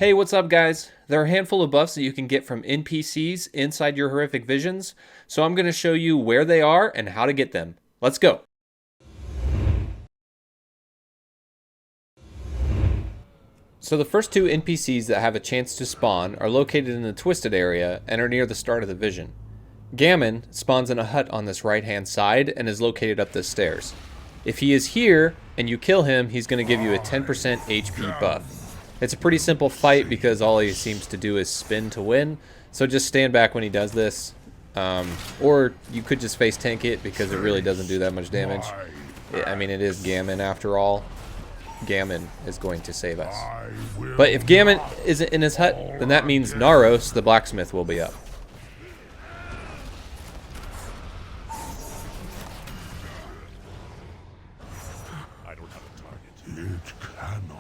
Hey, what's up, guys? There are a handful of buffs that you can get from NPCs inside your horrific visions, so I'm going to show you where they are and how to get them. Let's go. So the first two NPCs that have a chance to spawn are located in the Twisted area and are near the start of the vision. Gamon spawns in a hut on this right-hand side and is located up the stairs. If he is here and you kill him, he's going to give you a 10% HP buff. It's a pretty simple fight because all he seems to do is spin to win, so just stand back when he does this. Or you could just face tank it because it really doesn't do that much damage. I mean, it is Gamon after all. Gamon is going to save us. But if Gamon isn't in his hut, then that means Naros, the blacksmith, will be up. I don't have a target. It cannot.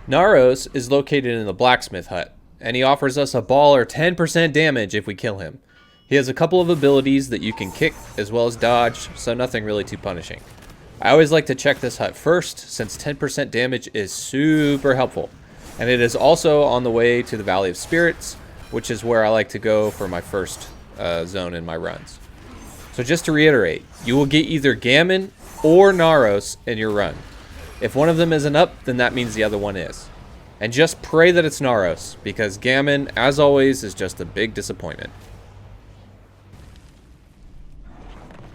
Naros is located in the blacksmith hut, and he offers us a ball or 10% damage if we kill him. He has a couple of abilities that you can kick as well as dodge, so nothing really too punishing. I always like to check this hut first, since 10% damage is super helpful. And it is also on the way to the Valley of Spirits, which is where I like to go for my first zone in my runs. So just to reiterate, you will get either Gamon or Naros in your run. If one of them isn't up, then that means the other one is. And just pray that it's Naros, because Gamon, as always, is just a big disappointment.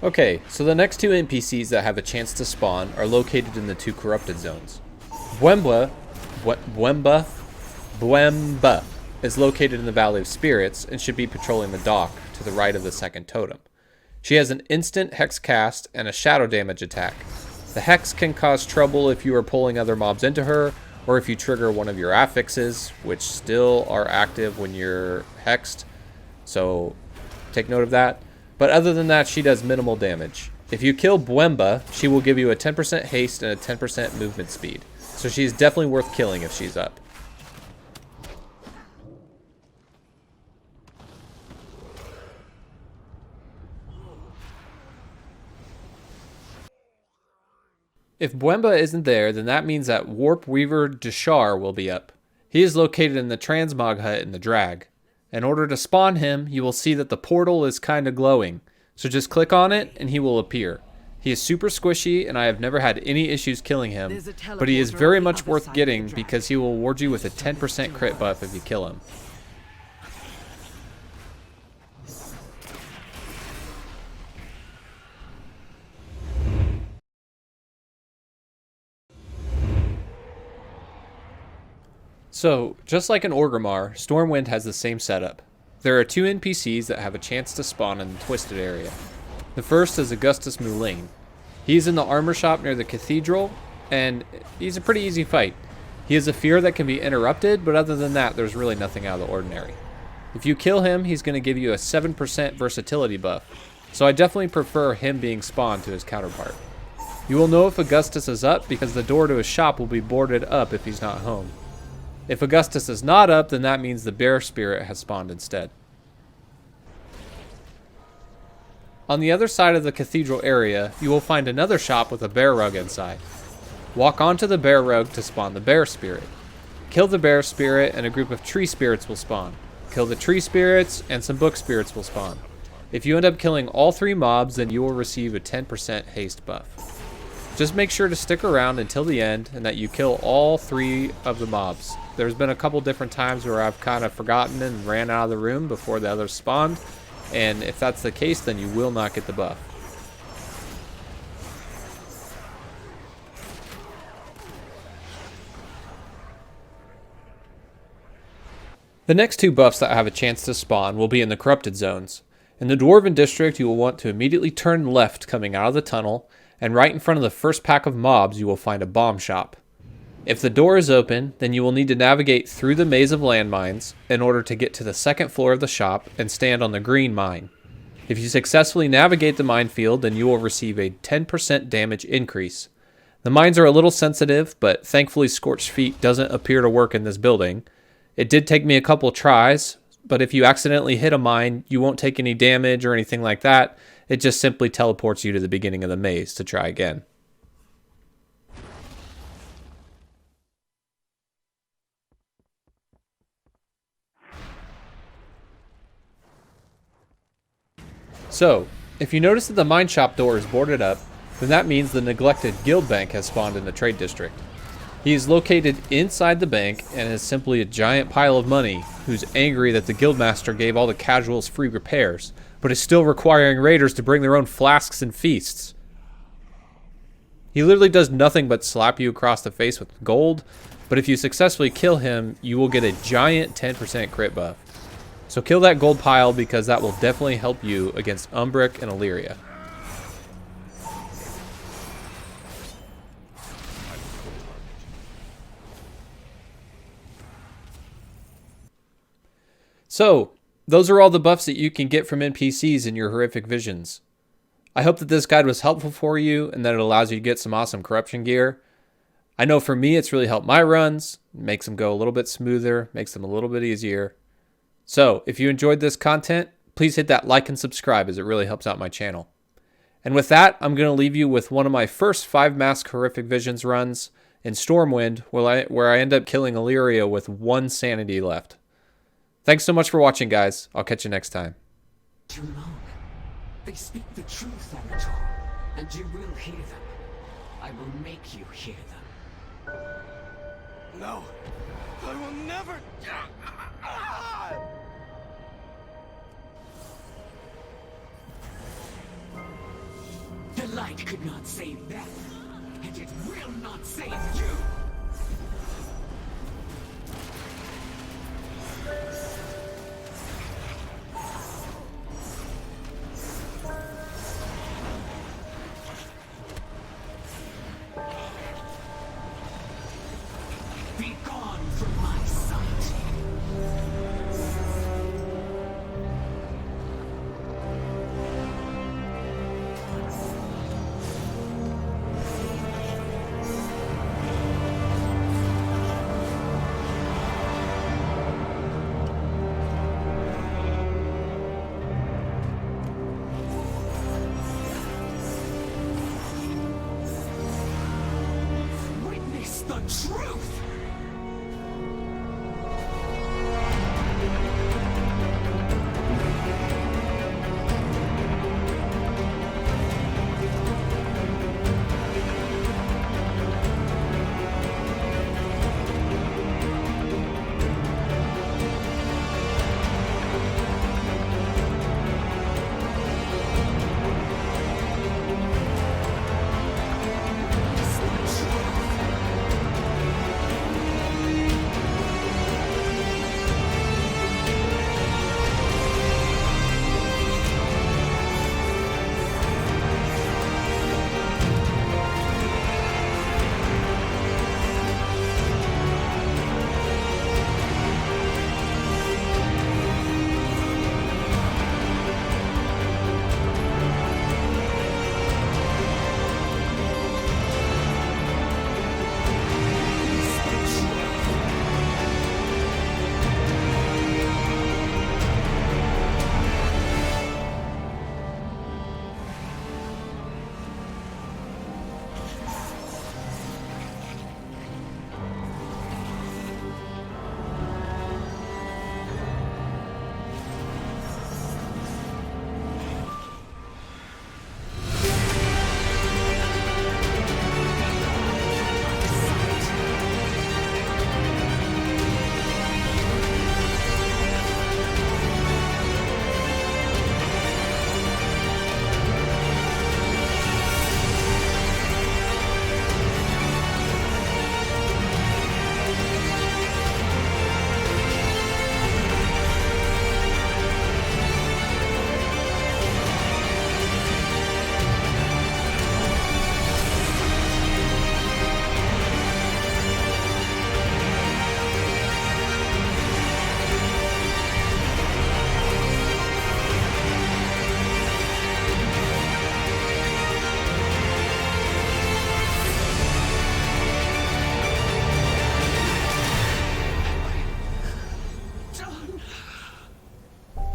Okay, so the next two NPCs that have a chance to spawn are located in the two corrupted zones. Bwemba is located in the Valley of Spirits and should be patrolling the dock to the right of the second totem. She has an instant hex cast and a shadow damage attack. The hex can cause trouble if you are pulling other mobs into her, or if you trigger one of your affixes, which still are active when you're hexed, so take note of that. But other than that, she does minimal damage. If you kill Bwemba, she will give you a 10% haste and a 10% movement speed, so she's definitely worth killing if she's up. If Bwemba isn't there, then that means that Warpweaver Dushar will be up. He is located in the transmog hut in the drag. In order to spawn him, you will see that the portal is kind of glowing. So just click on it and he will appear. He is super squishy and I have never had any issues killing him, but he is very much worth getting because he will award you with a 10% crit buff if you kill him. So, just like in Orgrimmar, Stormwind has the same setup. There are two NPCs that have a chance to spawn in the Twisted area. The first is Augustus Mulane. He's in the armor shop near the cathedral, and he's a pretty easy fight. He has a fear that can be interrupted, but other than that, there's really nothing out of the ordinary. If you kill him, he's going to give you a 7% versatility buff, so I definitely prefer him being spawned to his counterpart. You will know if Augustus is up because the door to his shop will be boarded up if he's not home. If Augustus is not up, then that means the bear spirit has spawned instead. On the other side of the cathedral area, you will find another shop with a bear rug inside. Walk onto the bear rug to spawn the bear spirit. Kill the bear spirit and a group of tree spirits will spawn. Kill the tree spirits and some book spirits will spawn. If you end up killing all three mobs, then you will receive a 10% haste buff. Just make sure to stick around until the end and that you kill all three of the mobs. There's been a couple different times where I've kind of forgotten and ran out of the room before the others spawned, and if that's the case, then you will not get the buff. The next two buffs that have a chance to spawn will be in the corrupted zones. In the Dwarven district, you will want to immediately turn left coming out of the tunnel, and right in front of the first pack of mobs you will find a bomb shop. If the door is open, then you will need to navigate through the maze of landmines in order to get to the second floor of the shop and stand on the green mine. If you successfully navigate the minefield, then you will receive a 10% damage increase. The mines are a little sensitive, but thankfully Scorched Feet doesn't appear to work in this building. It did take me a couple tries, but if you accidentally hit a mine, you won't take any damage or anything like that. It just simply teleports you to the beginning of the maze to try again. So, if you notice that the mine shop door is boarded up, then that means the neglected guild bank has spawned in the trade district. He is located inside the bank and is simply a giant pile of money who's angry that the guildmaster gave all the casuals free repairs, but is still requiring raiders to bring their own flasks and feasts. He literally does nothing but slap you across the face with gold, but if you successfully kill him, you will get a giant 10% crit buff. So kill that gold pile because that will definitely help you against Umbric and Illyria. So, those are all the buffs that you can get from NPCs in your horrific visions. I hope that this guide was helpful for you and that it allows you to get some awesome corruption gear. I know for me it's really helped my runs, makes them go a little bit smoother, makes them a little bit easier. So, if you enjoyed this content, please hit that like and subscribe as it really helps out my channel. And with that, I'm going to leave you with one of my first 5 mask horrific visions runs in Stormwind where I end up killing Illyria with 1 sanity left. Thanks so much for watching, guys. I'll catch you next time. Too long. They speak the truth, Avatar, and you will hear them. I will make you hear them. No, I will never. The light could not save them, and it will not save you. Be gone from my sight. Witness the truth!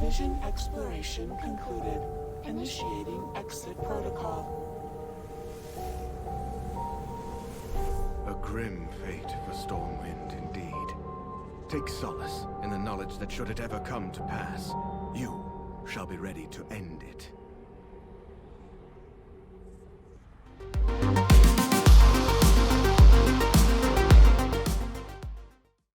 Vision exploration concluded. Initiating exit protocol. A grim fate for Stormwind, indeed. Take solace in the knowledge that should it ever come to pass, you shall be ready to end it.